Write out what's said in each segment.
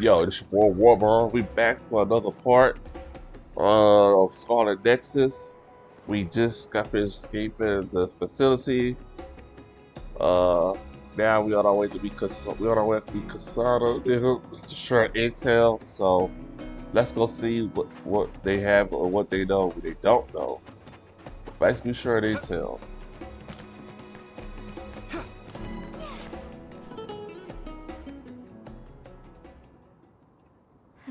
Yo, this your boy Warburn. We back for another part of Scarlet Nexus. We just got finished escaping the facility. Uh, Now we on our way to be Casada. It's to share intel. So let's go see what they have or what they know, what they don't know. Let's be sure intel.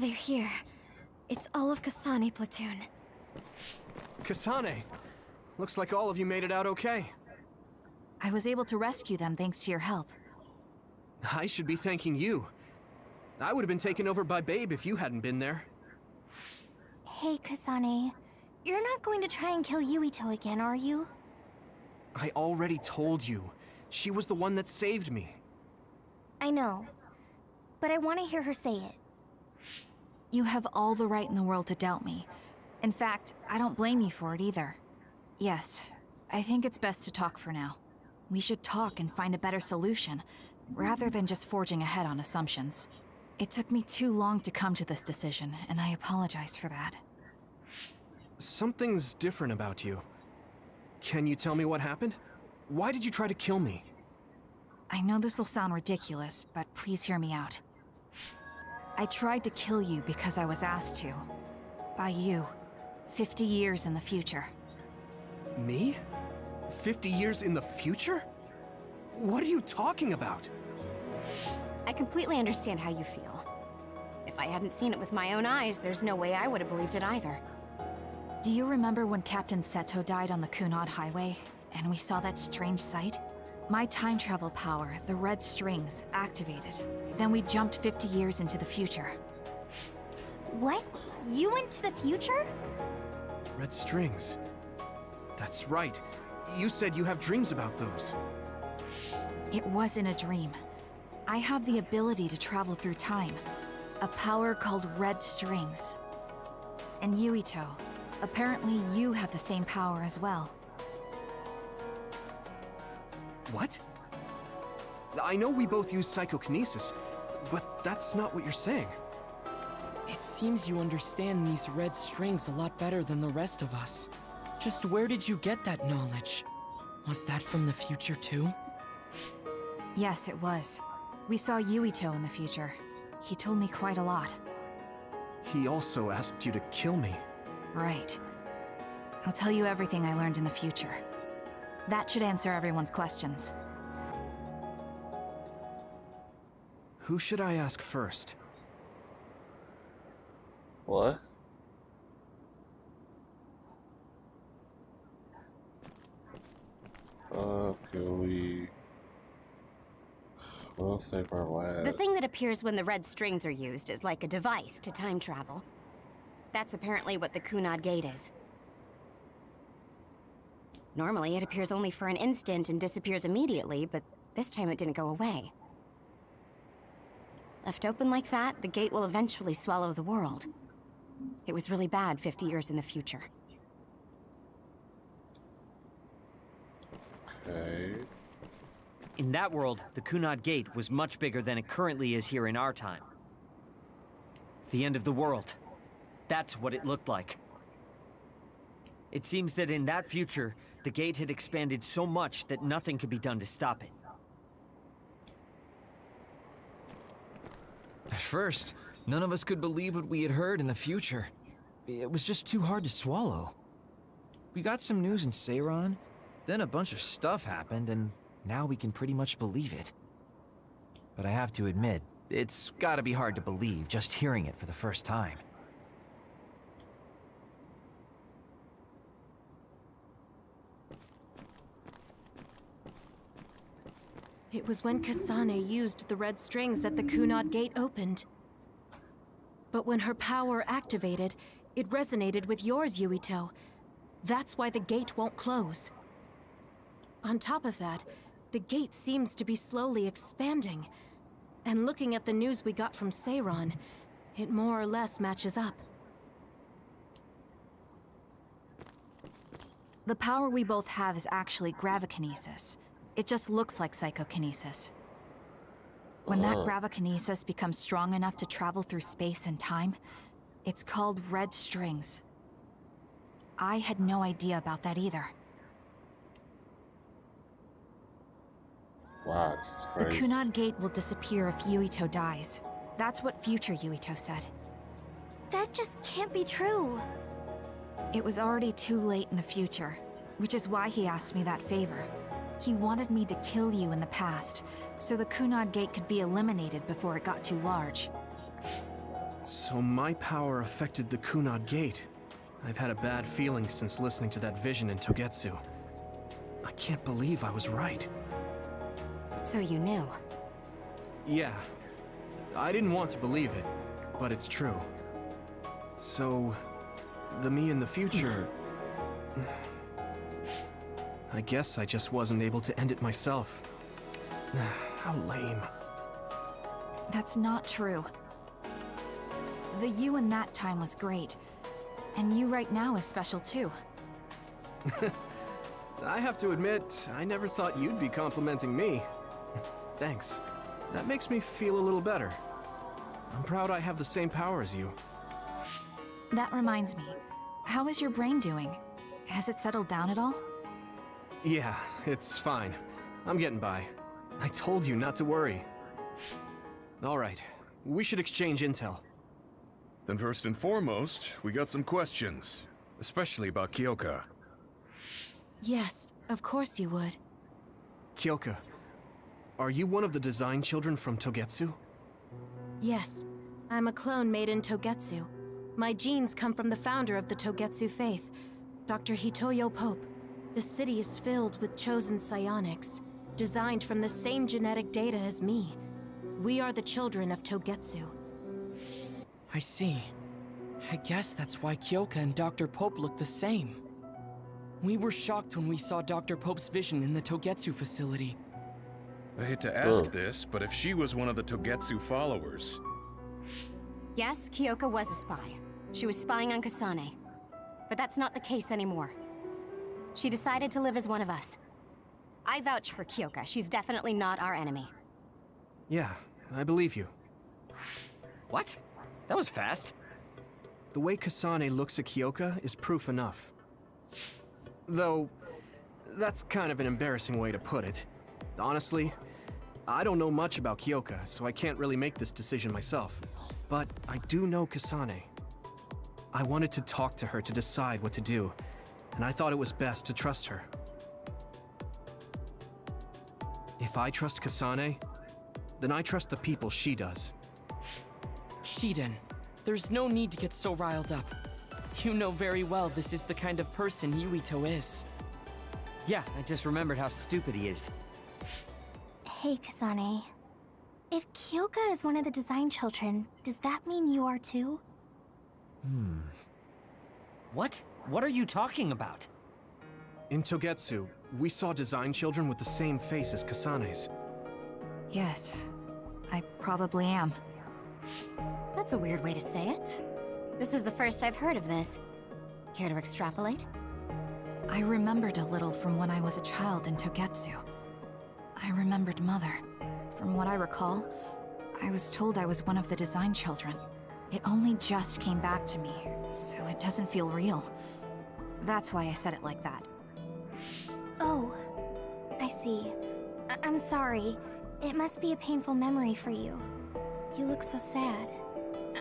They're here. It's all of Kasane platoon. Kasane! Looks like all of you made it out okay. I was able to rescue them thanks to your help. I should be thanking you. I would have been taken over by Babe if you hadn't been there. Hey, Kasane. You're not going to try and kill Yuito again, are you? I already told you. She was the one that saved me. I know. But I want to hear her say it. You have all the right in the world to doubt me. In fact, I don't blame you for it either. Yes, I think it's best to talk for now. We should talk and find a better solution, rather than just forging ahead on assumptions. It took me too long to come to this decision, and I apologize for that. Something's different about you. Can you tell me what happened? Why did you try to kill me? I know this will sound ridiculous, but please hear me out. I tried to kill you because I was asked to. By you. 50 years in the future. Me? 50 years in the future? What are you talking about? I completely understand how you feel. If I hadn't seen it with my own eyes, there's no way I would have believed it either. Do you remember when Captain Seto died on the Kunad Highway, and we saw that strange sight? My time travel power, the red strings, activated. Then we jumped 50 years into the future. What? You went to the future? Red strings. That's right. You said you have dreams about those. It wasn't a dream. I have the ability to travel through time. A power called red strings. And Yuito, apparently you have the same power as well. What? I know we both use psychokinesis, but that's not what you're saying. It seems you understand these red strings a lot better than the rest of us. Just where did you get that knowledge? Was that from the future too? Yes, it was. We saw Yuito in the future. He told me quite a lot. He also asked you to kill me. Right. I'll tell you everything I learned in the future. That should answer everyone's questions. Who should I ask first? What? We'll save our last. The thing that appears when the red strings are used is like a device to time travel. That's apparently what the Kunad Gate is. Normally, it appears only for an instant and disappears immediately, but this time it didn't go away. Left open like that, the gate will eventually swallow the world. It was really bad 50 years in the future. Okay. In that world, the Kunad Gate was much bigger than it currently is here in our time. The end of the world. That's what it looked like. It seems that in that future, the gate had expanded so much that nothing could be done to stop it. At first, none of us could believe what we had heard in the future. It was just too hard to swallow. We got some news in Seiran, then a bunch of stuff happened, and now we can pretty much believe it. But I have to admit, it's gotta be hard to believe just hearing it for the first time. It was when Kasane used the red strings that the Kunad Gate opened. But when her power activated, it resonated with yours, Yuito. That's why the gate won't close. On top of that, the gate seems to be slowly expanding. And looking at the news we got from Seiran, it more or less matches up. The power we both have is actually gravikinesis. It just looks like psychokinesis. When that gravikinesis becomes strong enough to travel through space and time, it's called red strings. I had no idea about that either. Wow, this is The crazy. Kunad Gate will disappear if Yuito dies. That's what future Yuito said. That just can't be true. It was already too late in the future, which is why he asked me that favor. He wanted me to kill you in the past, so the Kunad Gate could be eliminated before it got too large. So my power affected the Kunad Gate. I've had a bad feeling since listening to that vision in Togetsu. I can't believe I was right. So you knew. Yeah. I didn't want to believe it, but it's true. So, the me in the future... I guess I just wasn't able to end it myself. How lame. That's not true. The you in that time was great, and you right now is special too. I have to admit, I never thought you'd be complimenting me. Thanks. That makes me feel a little better. I'm proud I have the same power as you. That reminds me, how is your brain doing? Has it settled down at all? Yeah, it's fine. I'm getting by. I told you not to worry. Alright, we should exchange intel. Then first and foremost, we got some questions. Especially about Kyoka. Yes, of course you would. Kyoka, are you one of the design children from Togetsu? Yes, I'm a clone made in Togetsu. My genes come from the founder of the Togetsu faith, Dr. Hitoyo Pope. The city is filled with chosen psionics, designed from the same genetic data as me. We are the children of Togetsu. I see. I guess that's why Kyoka and Dr. Pope look the same. We were shocked when we saw Dr. Pope's vision in the Togetsu facility. I hate to ask this, but if she was one of the Togetsu followers... Yes, Kyoka was a spy. She was spying on Kasane. But that's not the case anymore. She decided to live as one of us. I vouch for Kyoka. She's definitely not our enemy. Yeah, I believe you. What? That was fast. The way Kasane looks at Kyoka is proof enough. Though, that's kind of an embarrassing way to put it. Honestly, I don't know much about Kyoka, so I can't really make this decision myself. But I do know Kasane. I wanted to talk to her to decide what to do, and I thought it was best to trust her. If I trust Kasane, then I trust the people she does. Shiden, there's no need to get so riled up. You know very well this is the kind of person Yuito is. Yeah, I just remembered how stupid he is. Hey, Kasane. If Kyoka is one of the design children, does that mean you are too? What? What are you talking about? In Togetsu, we saw design children with the same face as Kasane's. Yes, I probably am. That's a weird way to say it. This is the first I've heard of this. Care to extrapolate? I remembered a little from when I was a child in Togetsu. I remembered Mother. From what I recall, I was told I was one of the design children. It only just came back to me, so it doesn't feel real. That's why I said it like that. Oh, I see. I'm sorry. It must be a painful memory for you. You look so sad.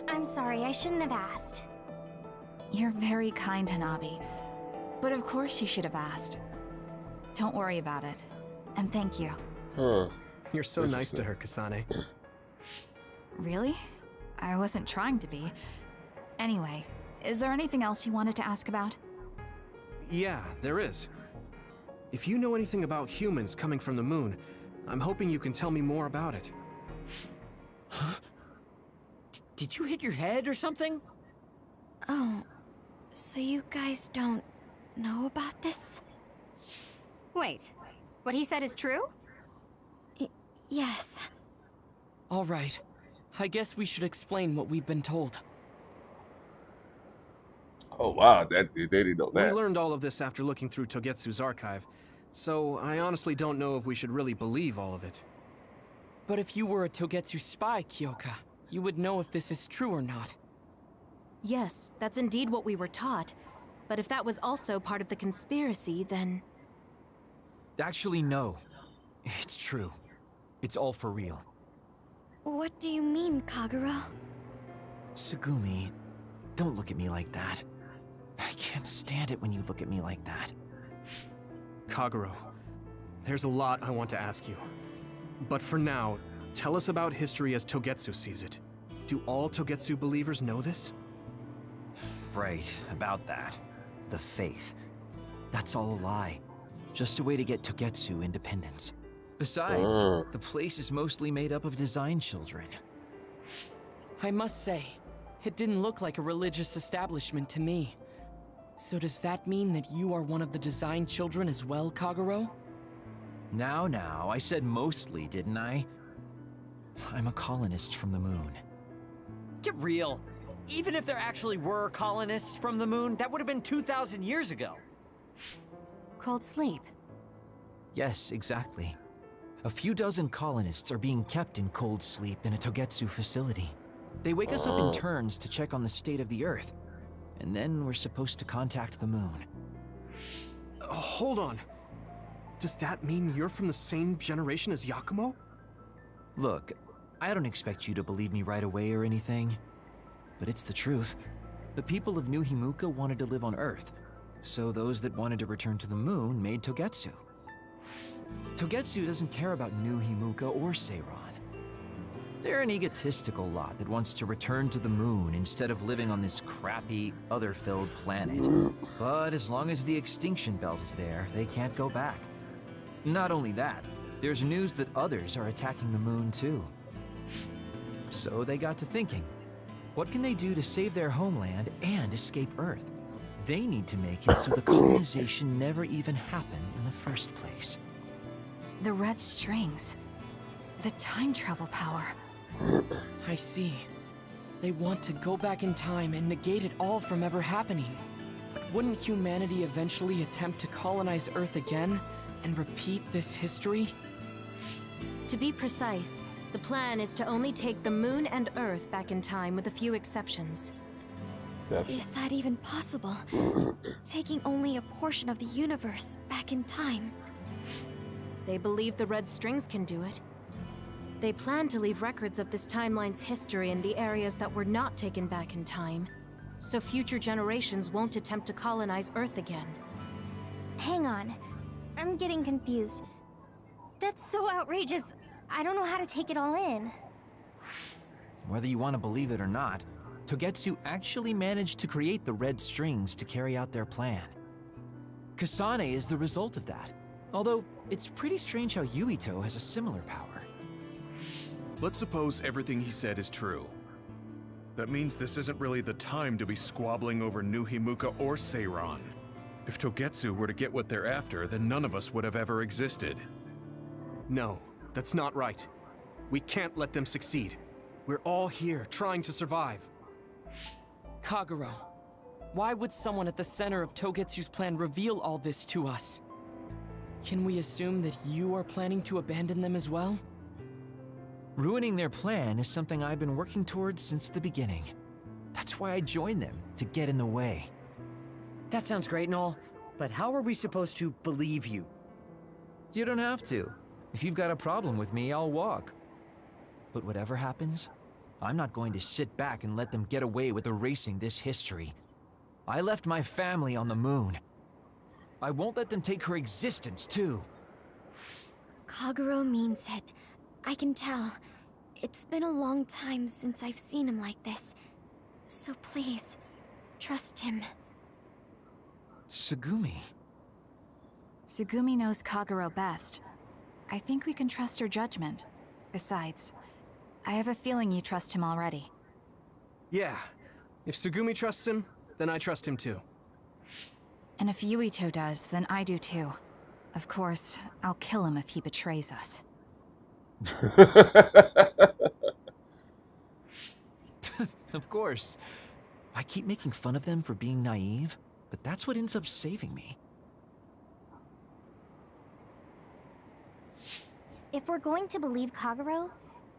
I'm sorry, I shouldn't have asked. You're very kind, Hanabi. But of course you should have asked. Don't worry about it. And thank you. You're so nice to her, Kasane. Really? I wasn't trying to be. Anyway, is there anything else you wanted to ask about? Yeah, there is. If you know anything about humans coming from the moon, I'm hoping you can tell me more about it. Huh? Did you hit your head or something? Oh, so you guys don't know about this? Wait, what he said is true? Yes. All right. I guess we should explain what we've been told. Oh wow, they didn't know We that. learned all of this after looking through Togetsu's archive, so I honestly don't know if we should really believe all of it. But if you were a Togetsu spy, Kyoka, you would know if this is true or not. Yes, that's indeed what we were taught. But if that was also part of the conspiracy, then... Actually, no. It's true. It's all for real. What do you mean, Kagero? Tsugumi, don't look at me like that. I can't stand it when you look at me like that. Kagero, there's a lot I want to ask you. But for now, tell us about history as Togetsu sees it. Do all Togetsu believers know this? Right, about that. The faith. That's all a lie. Just a way to get Togetsu independence. Besides, the place is mostly made up of design children. I must say, it didn't look like a religious establishment to me. So does that mean that you are one of the design children as well, Kagero? Now, I said mostly, didn't I? I'm a colonist from the moon. Get real. Even if there actually were colonists from the moon, that would have been 2,000 years ago. Cold sleep. Yes, exactly. A few dozen colonists are being kept in cold sleep in a Togetsu facility. They wake us up in turns to check on the state of the Earth, and then we're supposed to contact the moon. Hold on. Does that mean you're from the same generation as Yakumo? Look, I don't expect you to believe me right away or anything, but it's the truth. The people of New Himuka wanted to live on Earth, so those that wanted to return to the moon made Togetsu. Togetsu doesn't care about New Himuka or Seiran. They're an egotistical lot that wants to return to the moon instead of living on this crappy, other-filled planet. But as long as the extinction belt is there, they can't go back. Not only that, there's news that others are attacking the moon too. So they got to thinking, what can they do to save their homeland and escape Earth? They need to make it so the colonization never even happened in the first place. The red strings. The time travel power. I see. They want to go back in time and negate it all from ever happening. Wouldn't humanity eventually attempt to colonize Earth again and repeat this history? To be precise, the plan is to only take the moon and Earth back in time with a few exceptions. Is that even possible? Taking only a portion of the universe back in time. They believe the red strings can do it. They plan to leave records of this timeline's history in the areas that were not taken back in time, so future generations won't attempt to colonize Earth again. Hang on. I'm getting confused. That's so outrageous. I don't know how to take it all in. Whether you want to believe it or not, Togetsu actually managed to create the red strings to carry out their plan. Kasane is the result of that, although it's pretty strange how Yuito has a similar power. Let's suppose everything he said is true. That means this isn't really the time to be squabbling over New Himuka or Seiran. If Togetsu were to get what they're after, then none of us would have ever existed. No, that's not right. We can't let them succeed. We're all here, trying to survive. Kagero, why would someone at the center of Togetsu's plan reveal all this to us? Can we assume that you are planning to abandon them as well? Ruining their plan is something I've been working towards since the beginning. That's why I joined them, to get in the way. That sounds great and all, but how are we supposed to believe you? You don't have to. If you've got a problem with me, I'll walk. But whatever happens, I'm not going to sit back and let them get away with erasing this history. I left my family on the moon. I won't let them take her existence, too. Kagero means it. I can tell. It's been a long time since I've seen him like this. So please, trust him. Tsugumi. Tsugumi knows Kagero best. I think we can trust her judgment. Besides, I have a feeling you trust him already. Yeah. If Tsugumi trusts him, then I trust him too. And if Yuito does, then I do too. Of course, I'll kill him if he betrays us. Of course. I keep making fun of them for being naive, but that's what ends up saving me. If we're going to believe Kagero,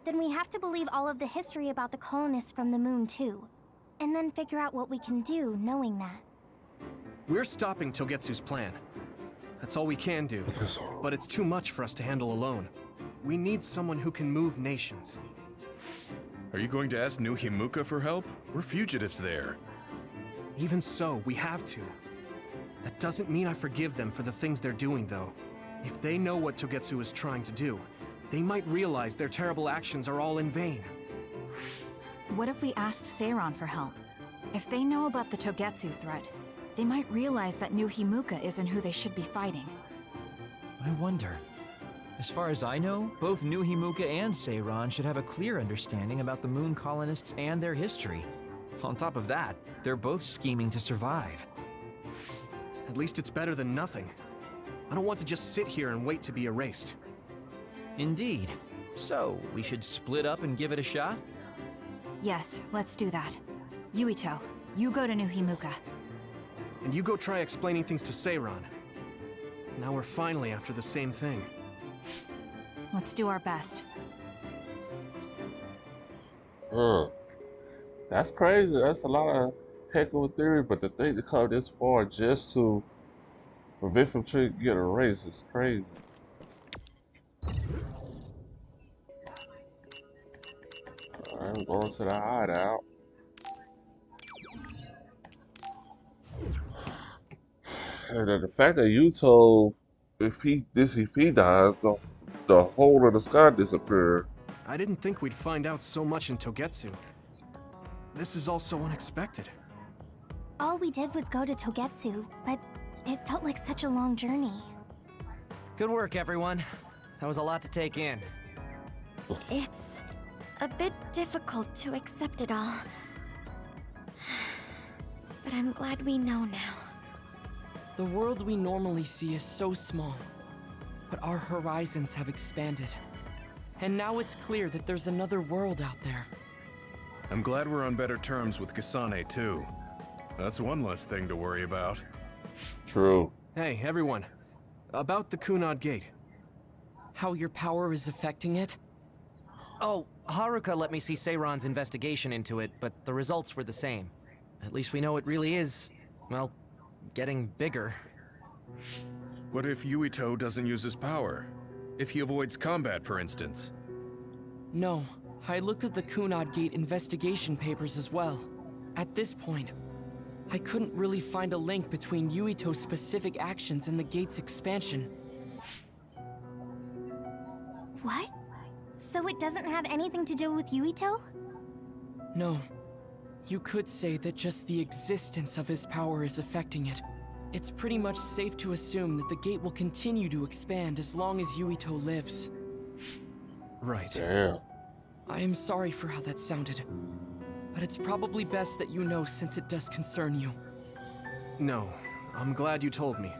then we have to believe all of the history about the colonists from the moon too. And then figure out what we can do knowing that. We're stopping Togetsu's plan. That's all we can do. But it's too much for us to handle alone. We need someone who can move nations. Are you going to ask New Himuka for help? We're fugitives there. Even so, we have to. That doesn't mean I forgive them for the things they're doing, though. If they know what Togetsu is trying to do, they might realize their terrible actions are all in vain. What if we asked Seiran for help? If they know about the Togetsu threat, they might realize that New Himuka isn't who they should be fighting. I wonder. As far as I know, both New Himuka and Seiran should have a clear understanding about the moon colonists and their history. On top of that, they're both scheming to survive. At least it's better than nothing. I don't want to just sit here and wait to be erased. Indeed. So, we should split up and give it a shot? Yes, let's do that. Yuito, you go to New Himuka. And you go try explaining things to Seiran. Now we're finally after the same thing. Let's do our best. That's crazy. That's a lot of heck of a theory, but to think to come this far just to prevent from trying to get a race is crazy. Alright, I'm going to the hideout. And then the fact that you told if he dies, the whole of the sky disappeared. I didn't think we'd find out so much in Togetsu. This is all so unexpected. All we did was go to Togetsu, but it felt like such a long journey. Good work, everyone. That was a lot to take in. It's a bit difficult to accept it all. But I'm glad we know now. The world we normally see is so small, but our horizons have expanded. And now it's clear that there's another world out there. I'm glad we're on better terms with Kasane, too. That's one less thing to worry about. True. Hey, everyone. About the Kunad Gate. How your power is affecting it? Oh, Haruka let me see Seiran's investigation into it, but the results were the same. At least we know it really is, well, getting bigger. What if Yuito doesn't use his power? If he avoids combat, for instance? No, I looked at the Kunad Gate investigation papers as well. At this point, I couldn't really find a link between Yuito's specific actions and the gate's expansion. What? So it doesn't have anything to do with Yuito? No. You could say that just the existence of his power is affecting it. It's pretty much safe to assume that the gate will continue to expand as long as Yuito lives. Right. Damn. I am sorry for how that sounded, but it's probably best that you know since it does concern you. No, I'm glad you told me.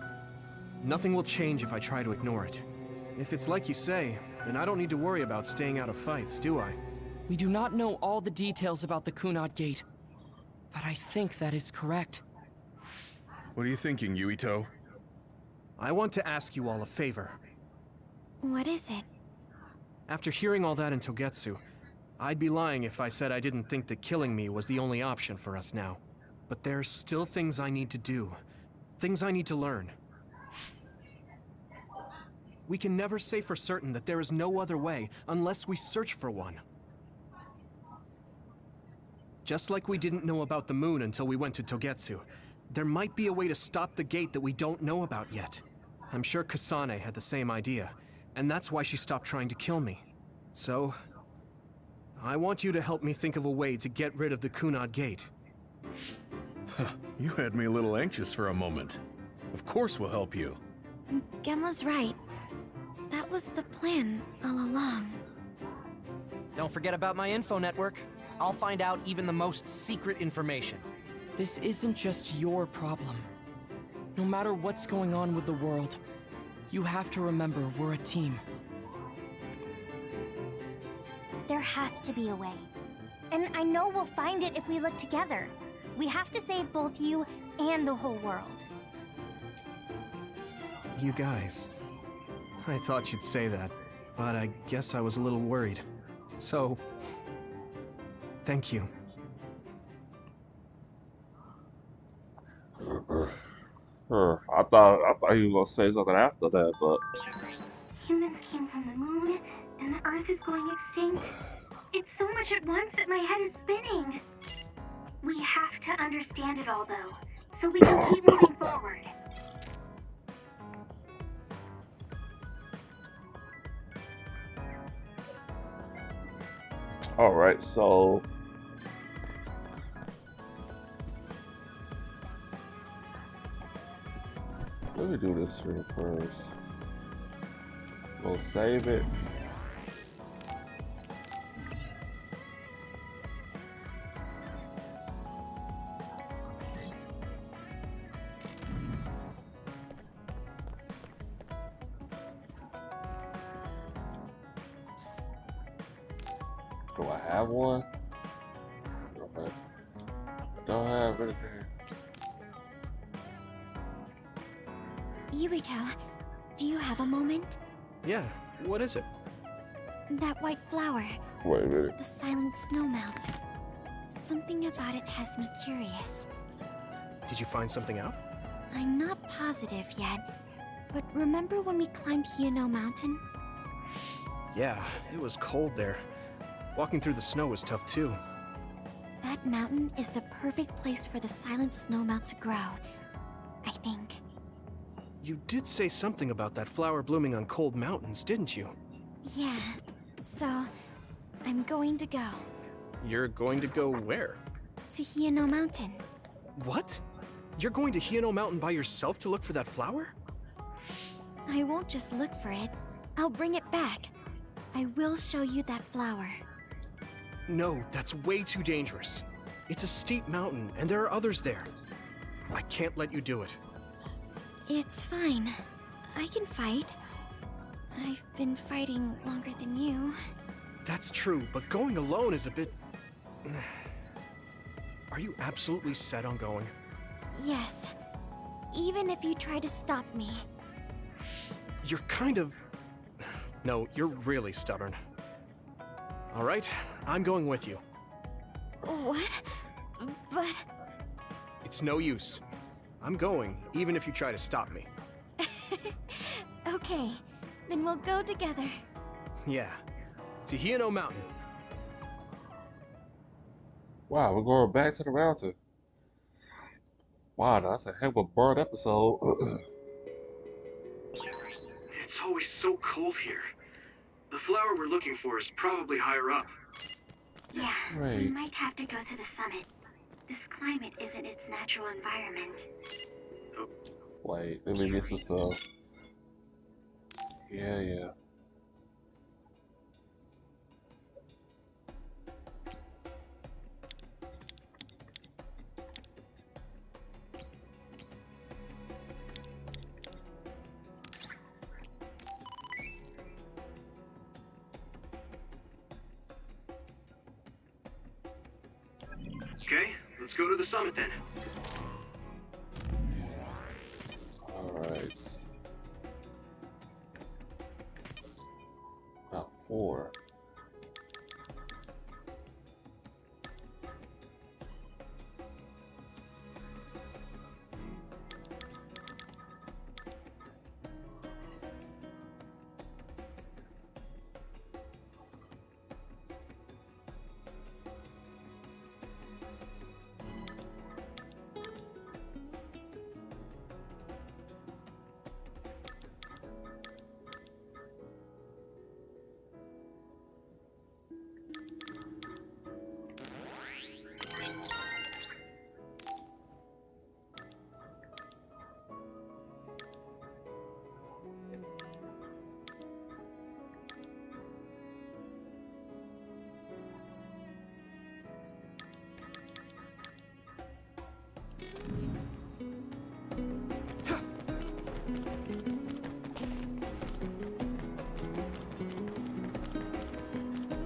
Nothing will change if I try to ignore it. If it's like you say, then I don't need to worry about staying out of fights, do I? We do not know all the details about the Kunad Gate, but I think that is correct. What are you thinking, Yuito? I want to ask you all a favor. What is it? After hearing all that in Togetsu, I'd be lying if I said I didn't think that killing me was the only option for us now. But there's still things I need to do. Things I need to learn. We can never say for certain that there is no other way unless we search for one. Just like we didn't know about the moon until we went to Togetsu, there might be a way to stop the gate that we don't know about yet. I'm sure Kasane had the same idea, and that's why she stopped trying to kill me. So, I want you to help me think of a way to get rid of the Kunad Gate. You had me a little anxious for a moment. Of course we'll help you. Gemma's right. That was the plan all along. Don't forget about my info network. I'll find out even the most secret information. This isn't just your problem. No matter what's going on with the world, you have to remember we're a team. There has to be a way. And I know we'll find it if we look together. We have to save both you and the whole world. You guys... I thought you'd say that, but I guess I was a little worried. So, thank you. I thought he was gonna say something after that, but Humans came from the moon, and the Earth is going extinct. It's so much at once that my head is spinning. We have to understand it all, though, so we can keep moving forward. all right. So let me do this here first. We'll save it. Do I have one? Okay. I don't have anything. Yuito, do you have a moment? Yeah, what is it? That white flower, Wait a minute. the silent snowmelt. Something about it has me curious. Did you find something out? I'm not positive yet, but remember when we climbed Hino Mountain? Yeah, it was cold there. Walking through the snow was tough too. That mountain is the perfect place for the silent snowmelt to grow, I think. You did say something about that flower blooming on cold mountains, didn't you? Yeah, so I'm going to go You're going to go where? to Hino Mountain. What? You're going to Hino Mountain by yourself to look for that flower? I won't just look for it. I'll bring it back. I will show you that flower. No, that's way too dangerous. It's a steep mountain, and there are others there. I can't let you do it. It's fine. I can fight. I've been fighting longer than you. That's true, but going alone is a bit... Are you absolutely set on going? Yes. Even if you try to stop me. You're kind of... No, you're really stubborn. All right, I'm going with you. What? But... It's no use. I'm going, even if you try to stop me. Okay, then we'll go together. Yeah, to Hino Mountain. Wow, we're going back to the mountain. Wow, that's a heck of a burn episode. It's always so cold here. The flower we're looking for is probably higher up. Yeah, we Right. might have to go to the summit. This climate isn't its natural environment. Wait, let me get some stuff. Yeah. Okay, let's go to the summit then. Alright. About 4.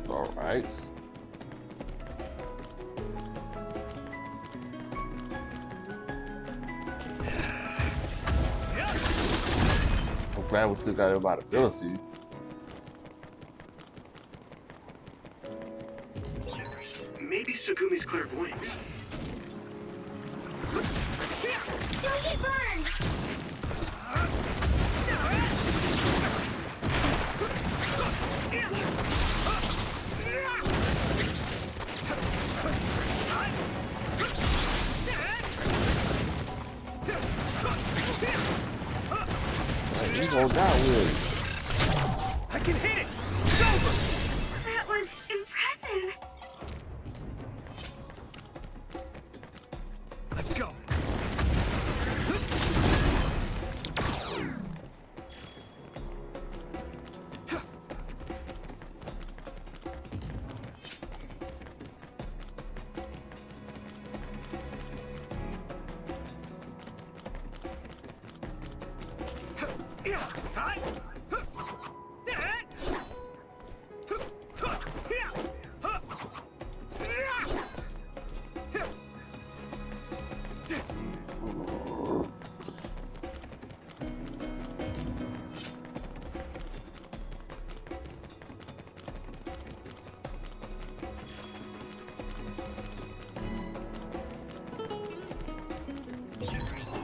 Alright. I'm glad we still got everybody's abilities. Maybe Segumi's clairvoyance. Don't get burned! You gonna die with it. I can hit it! It's over! That was impressive. Let's go!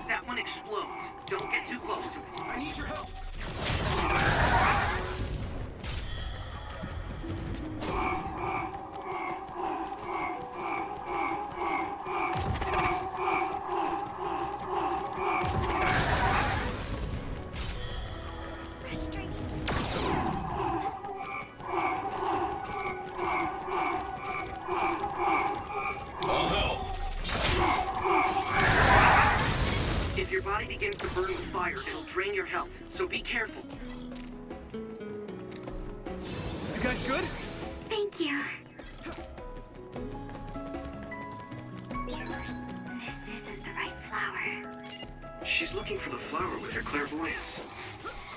That one explodes. Don't get too close to it. I need your help. If your body begins to burn with fire, it'll drain your health, so be careful. You guys good? Thank you. This isn't the right flower. She's looking for the flower with her clairvoyance.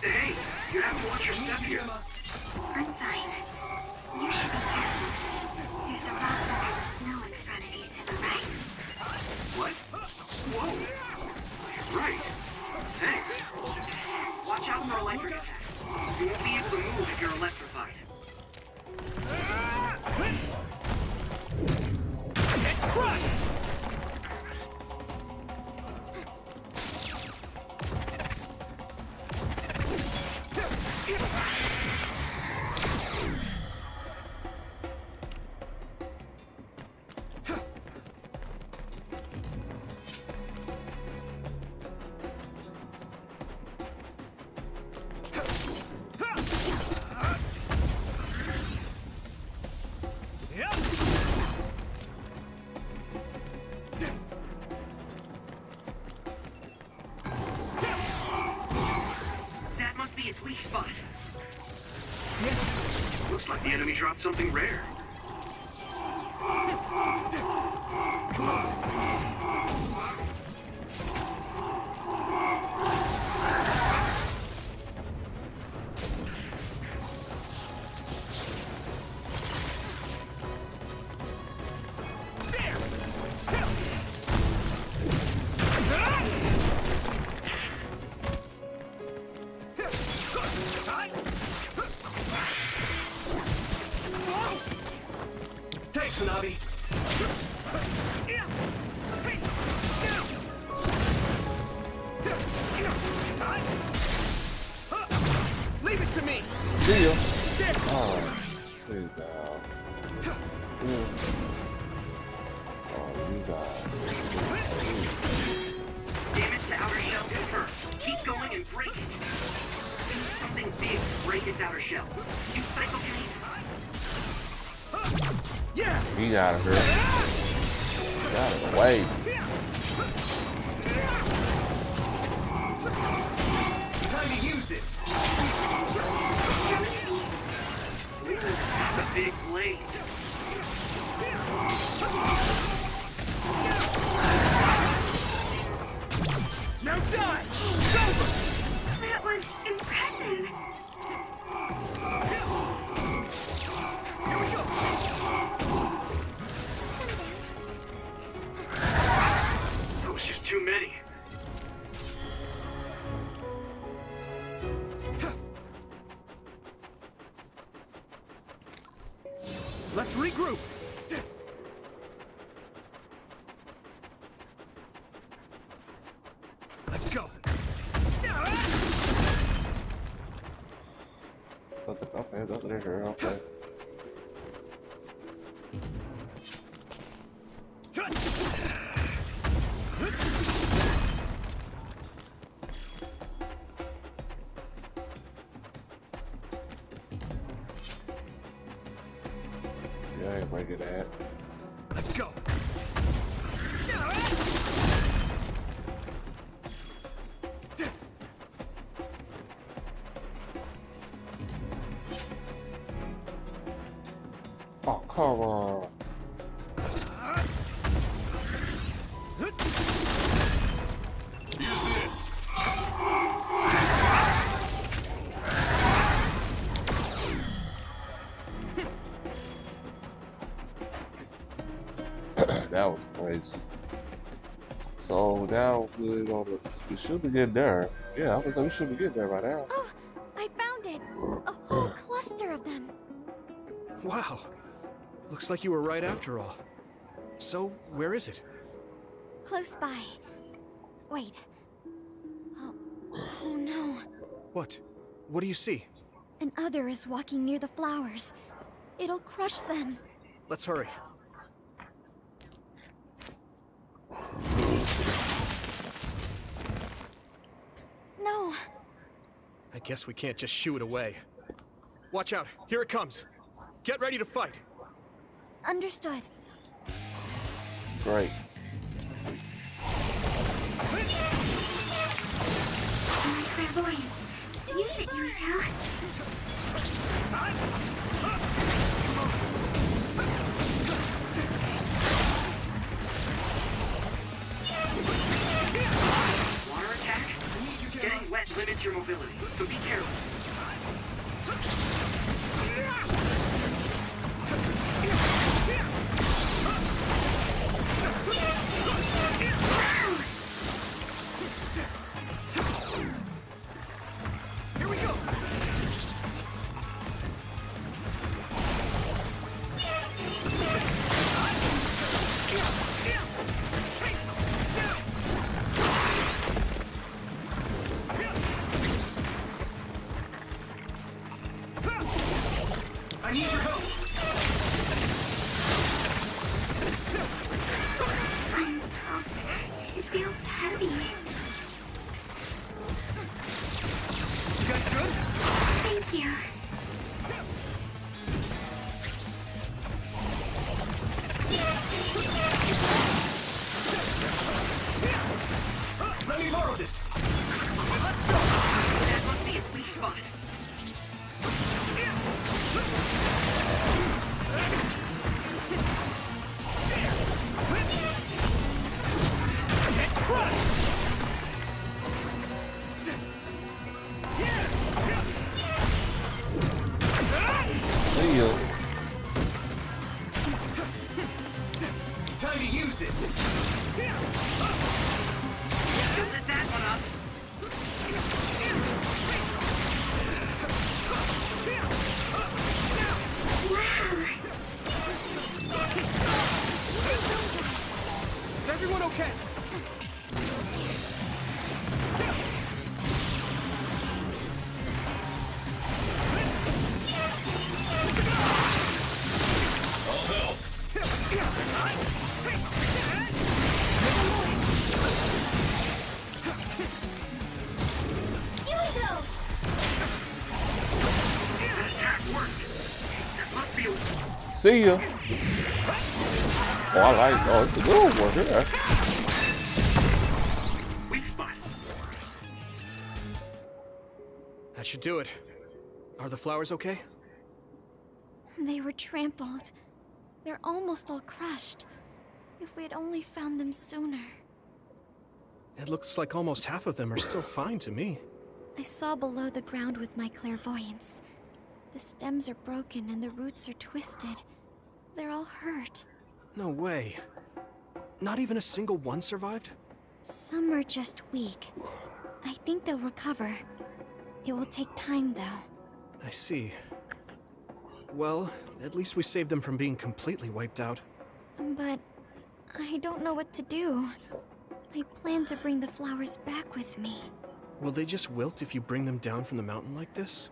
Hey, you have to watch your step here. I'm fine. You should be careful. There's a rock under the snow in front of you to the right. What? Whoa! Right. Thanks. Watch out for electric attacks. You won't be able to move if you're electrified. It's crushed! That must be its weak spot. Looks like the enemy dropped something rare. Thanks, Navi. Leave it to me. See ya. Oh, see now. Oh, you guys. Damage to outer shell confirmed. Keep going and break it. Something big to break its outer shell. Use psychokinesis. Yeah! He got her. Got it away. Time to use this. That's a big blade. Now die! It's over! That was impressive. Here we go! That was just too many. Let's regroup. Yeah, I ain't breaking that. Let's go. Oh, come on. Use this. That was crazy. So now we're gonna, we should be getting there. Yeah, I was like, we should be getting there right now. Oh, I found it! A whole cluster of them. Wow. Looks like you were right after all. So, where is it? Close by. Wait. Oh no. What? What do you see? An other is walking near the flowers. It'll crush them. Let's hurry. No. I guess we can't just shoo it away. Watch out, here it comes. Get ready to fight. Understood. Great. My clairvoyance. Use it, Yuito. Water attack? Getting wet limits your mobility, so be careless. Here we go! I need your help! I'm so... It feels heavy. You guys good? Thank you. Let me borrow this! That must be its weak spot. See ya. Time to use this! Don't let that one up. Is everyone okay? Yuito! That attack worked. That must be a... See ya. Oh, I like. Oh, it's a good one here. weak spot. That should do it. Are the flowers okay? They were trampled. They're almost all crushed. If we'd only found them sooner. It looks like almost half of them are still fine to me. I saw below the ground with my clairvoyance. The stems are broken and the roots are twisted. They're all hurt. No way. Not even a single one survived? Some are just weak. I think they'll recover. It will take time, though. I see. Well, at least we saved them from being completely wiped out. But I don't know what to do. I plan to bring the flowers back with me. Will they just wilt if you bring them down from the mountain like this?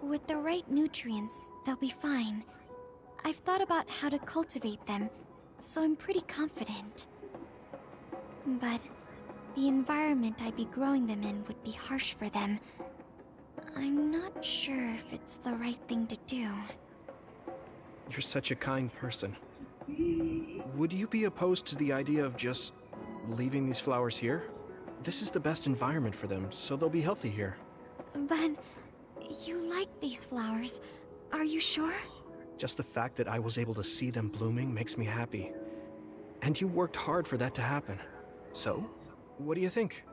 With the right nutrients, they'll be fine. I've thought about how to cultivate them, so I'm pretty confident. But the environment I'd be growing them in would be harsh for them. I'm not sure if it's the right thing to do. You're such a kind person. Would you be opposed to the idea of just leaving these flowers here? This is the best environment for them, so they'll be healthy here. But you like these flowers, are you sure? Just the fact that I was able to see them blooming makes me happy. And you worked hard for that to happen. So, what do you think?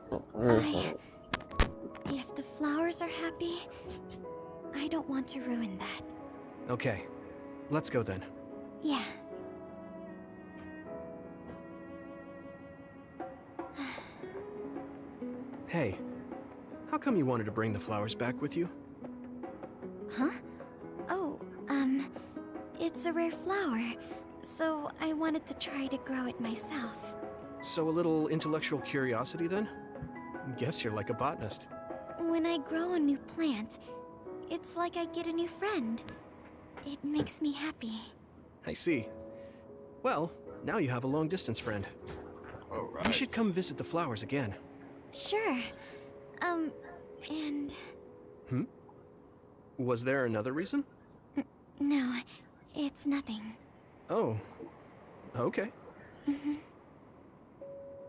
If the flowers are happy, I don't want to ruin that. Okay, let's go then. Yeah. Hey, how come you wanted to bring the flowers back with you? Huh? Oh, it's a rare flower, so I wanted to try to grow it myself. So a little intellectual curiosity then? Guess you're like a botanist. When I grow a new plant, it's like I get a new friend. It makes me happy. I see. Well, now you have a long-distance friend. Alright. We should come visit the flowers again. Sure. And... Was there another reason? No, it's nothing. Oh, okay.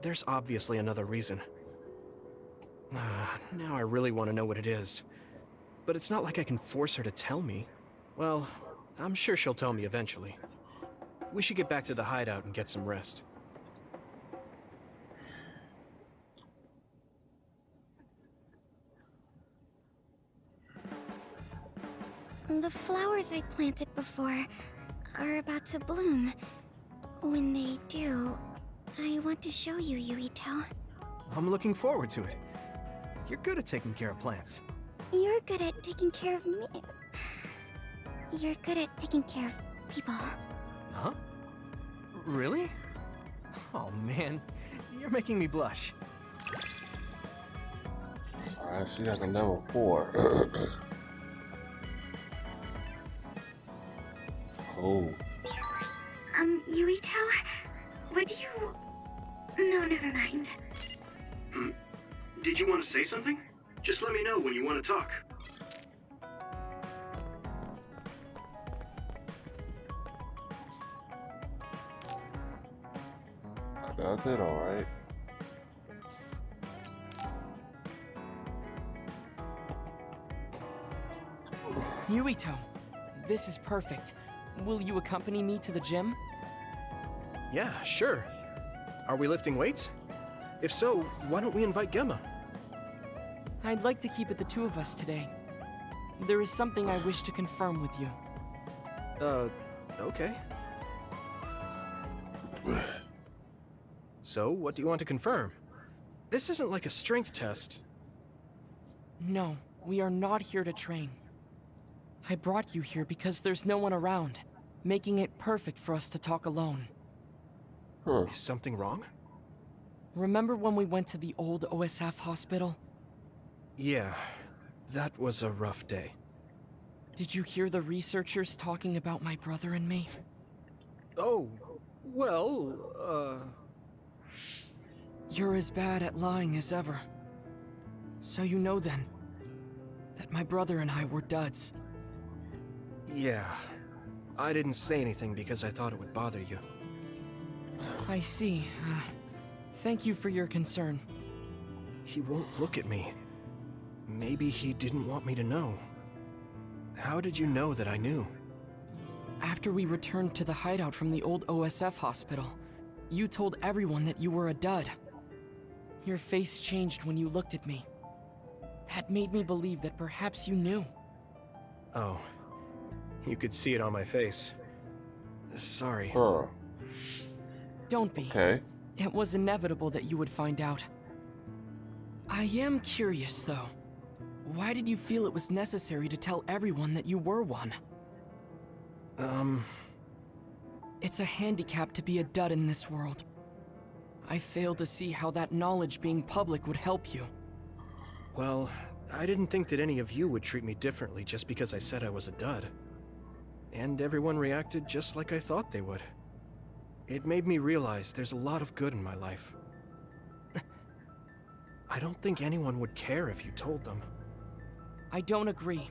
There's obviously another reason. Now I really want to know what it is. But it's not like I can force her to tell me. Well, I'm sure she'll tell me eventually. We should get back to the hideout and get some rest. The flowers I planted before are about to bloom. When they do, I want to show you, Yuito. I'm looking forward to it. You're good at taking care of plants. You're good at taking care of me. You're good at taking care of people. Huh? Really? Oh man, you're making me blush. Alright, she has a level 4. Oh. Yuito, would you... No, never mind. Did you want to say something? Just let me know when you want to talk. That's it, alright. Yuito, this is perfect. Will you accompany me to the gym? Yeah, sure. Are we lifting weights? If so, why don't we invite Gemma? I'd like to keep it the two of us today. There is something I wish to confirm with you. Okay. So, what do you want to confirm? This isn't like a strength test. No, we are not here to train. I brought you here because there's no one around, making it perfect for us to talk alone. Is something wrong? Remember when we went to the old OSF hospital? Yeah, that was a rough day. Did you hear the researchers talking about my brother and me? Oh, well, You're as bad at lying as ever. So you know then, that my brother and I were duds. Yeah. I didn't say anything because I thought it would bother you. I see. Thank you for your concern. He won't look at me. Maybe he didn't want me to know. How did you know that I knew? After we returned to the hideout from the old OSF hospital, you told everyone that you were a dud. Your face changed when you looked at me. That made me believe that perhaps you knew. Oh. You could see it on my face. Sorry. Don't be. Okay. It was inevitable that you would find out. I am curious, though. Why did you feel it was necessary to tell everyone that you were one? It's a handicap to be a dud in this world. I fail to see how that knowledge being public would help you. Well, I didn't think that any of you would treat me differently just because I said I was a dud. And everyone reacted just like I thought they would. It made me realize there's a lot of good in my life. I don't think anyone would care if you told them. I don't agree.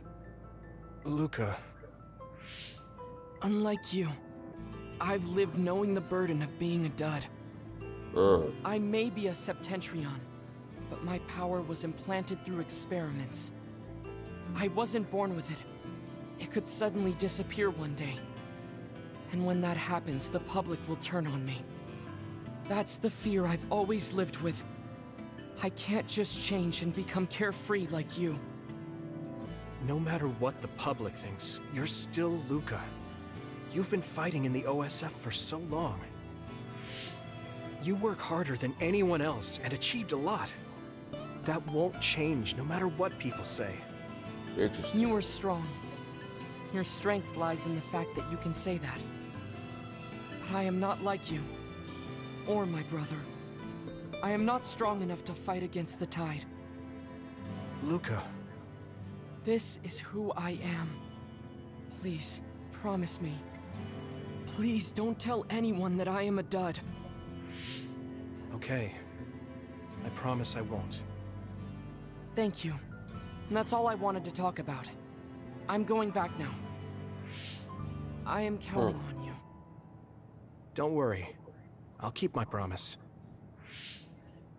Luca. Unlike you, I've lived knowing the burden of being a dud. I may be a Septentrion, but my power was implanted through experiments. I wasn't born with it. It could suddenly disappear one day. And when that happens, the public will turn on me. That's the fear I've always lived with. I can't just change and become carefree like you. No matter what the public thinks, you're still Luca. You've been fighting in the OSF for so long. You work harder than anyone else and achieved a lot. That won't change no matter what people say. You are strong. Your strength lies in the fact that you can say that. But I am not like you, or my brother. I am not strong enough to fight against the tide. Luca. This is who I am. Please, promise me. Please don't tell anyone that I am a dud. Okay. I promise I won't. Thank you. And that's all I wanted to talk about. I'm going back now. I am counting on you. Don't worry. I'll keep my promise.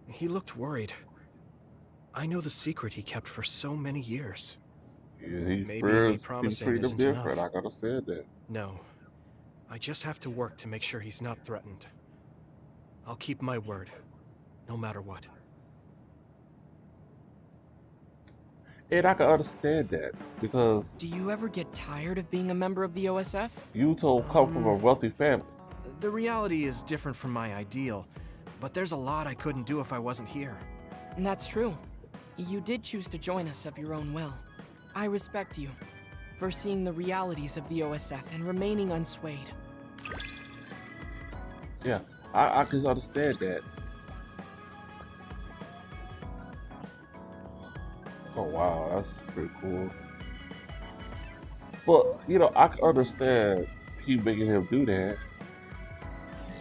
He looked worried. I know the secret he kept for so many years. Yeah, Maybe me promising isn't different. enough. I understand that. No. I just have to work to make sure he's not threatened. I'll keep my word, no matter what. And I can understand that because Do you ever get tired of being a member of the OSF? Yuto come from a wealthy family. The reality is different from my ideal, but there's a lot I couldn't do if I wasn't here. And that's true. You did choose to join us of your own will. I respect you for seeing the realities of the OSF and remaining unswayed. Yeah, I can understand that. Oh wow, that's pretty cool. But you know, I can understand he making him do that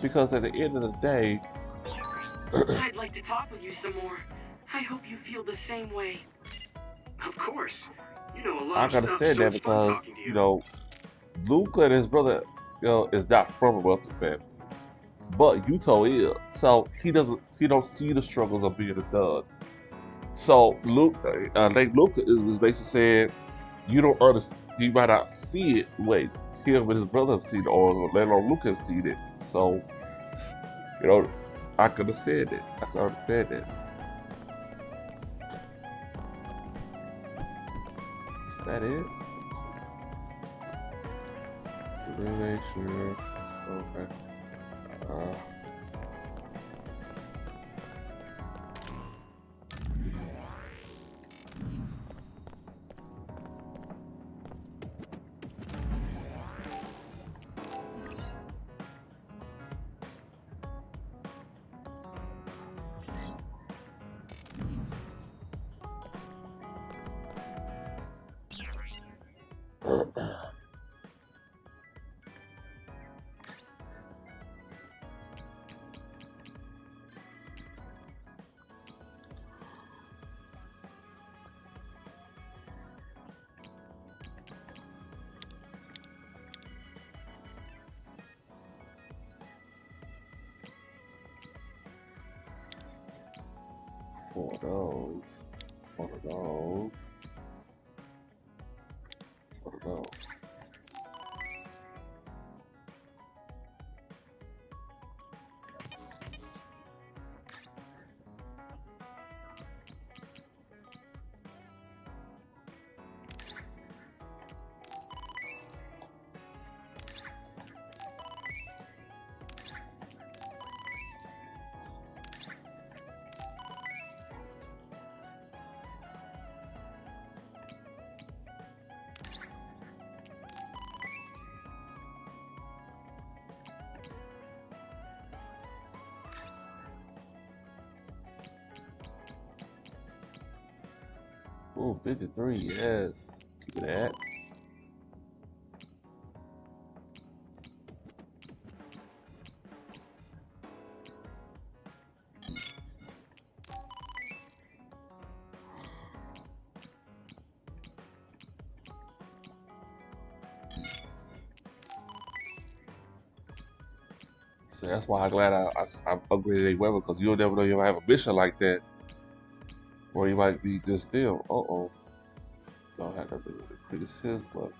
because at the end of the day, I'd like to talk with you some more. I hope you feel the same way. Of course. You know a lot I of can stuff, understand so that it's fun because talking to you. you know, Luke and his brother, you know, is not from a wealthy family, but Yuto is. So he don't see the struggles of being a thug. So Luke, I think Luke is basically saying, you don't understand. You might not see it. Wait, him and his brother have seen it, or let alone Luke have seen it. So, you know, I can understand it. I can understand it. Is that it? Really make sure. Okay. One of those. One of those. One of those. Ooh, 53, yes. Keep it at. That's why I'm glad I upgraded a weapon, because you'll never know you might have a mission like that where you might be just still. Uh-oh. Don't have to increase his, but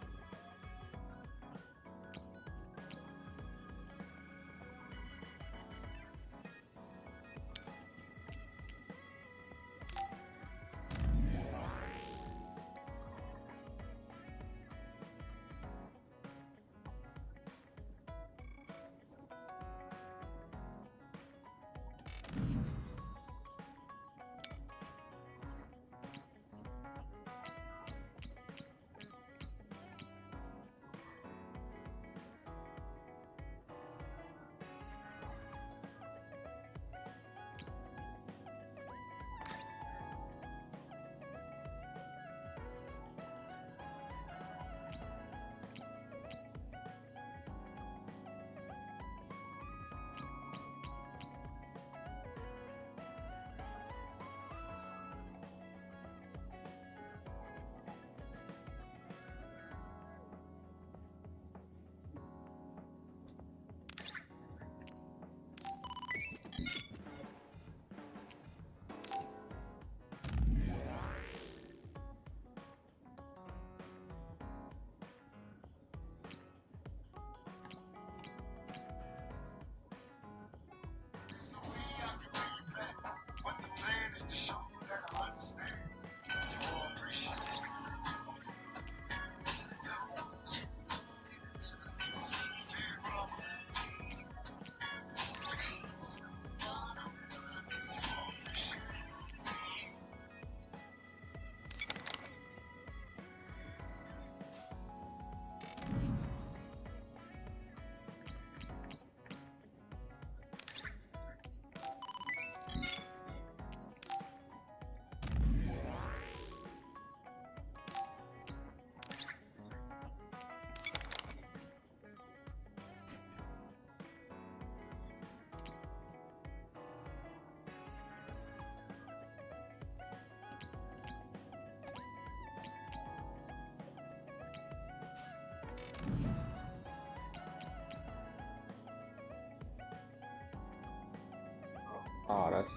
oh, that's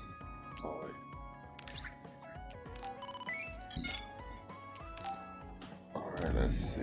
oh wait. All right, let's see.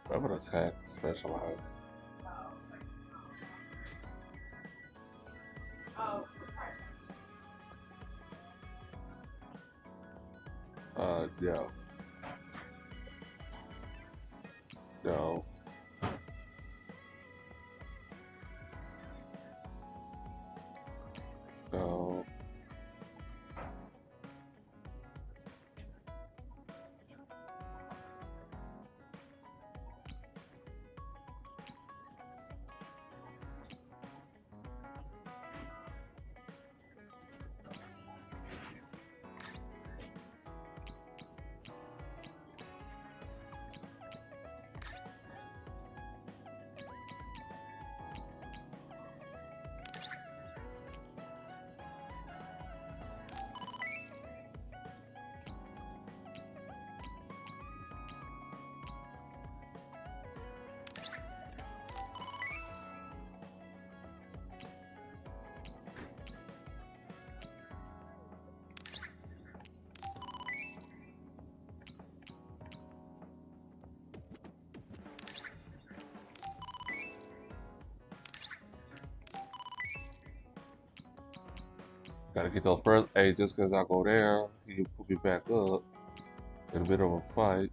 Weapon attack, specialized. Yeah. No. Gotta get those first. Hey, just because I go there, he can put me back up in the middle of a fight.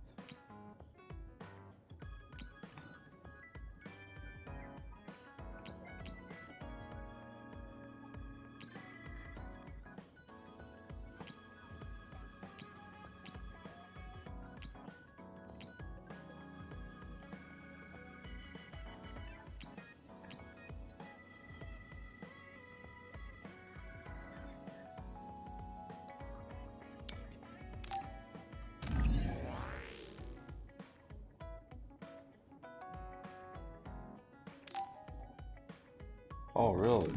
Oh, really?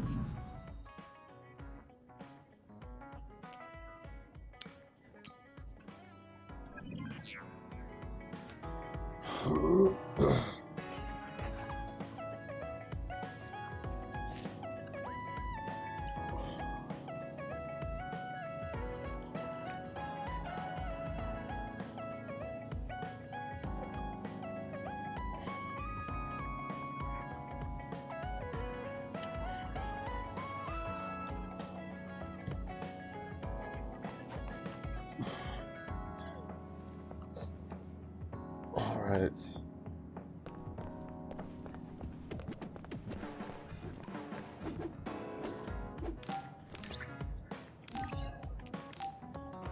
All right.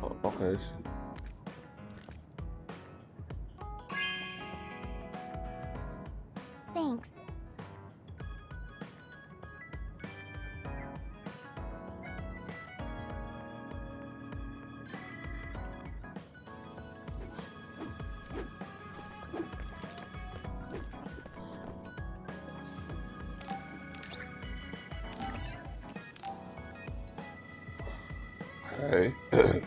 Oh, okay. Thanks. Hey, give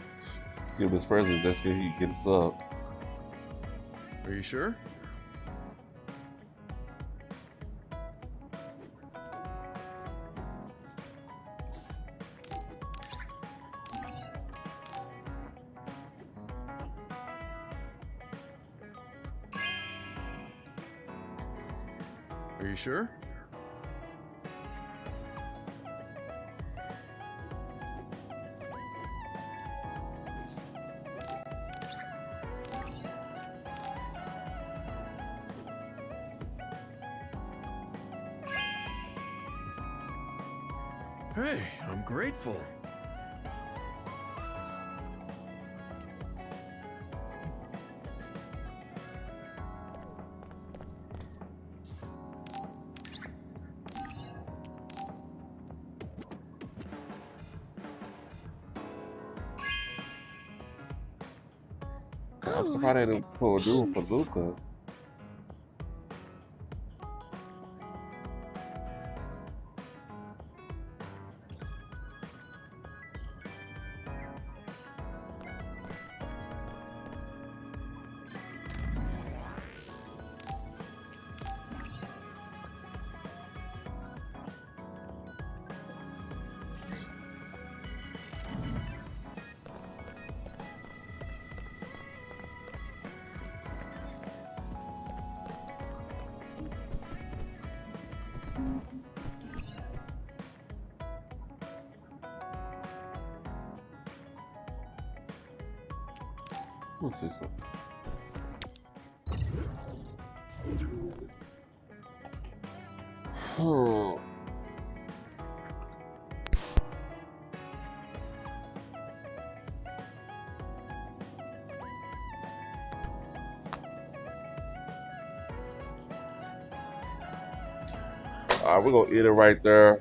him his presents. That's good. He gets up. Are you sure? Are you sure? Hey, I'm grateful. I'm surprised they didn't pull a dude for Luca. Let's see something. Alright, we're gonna end it right there.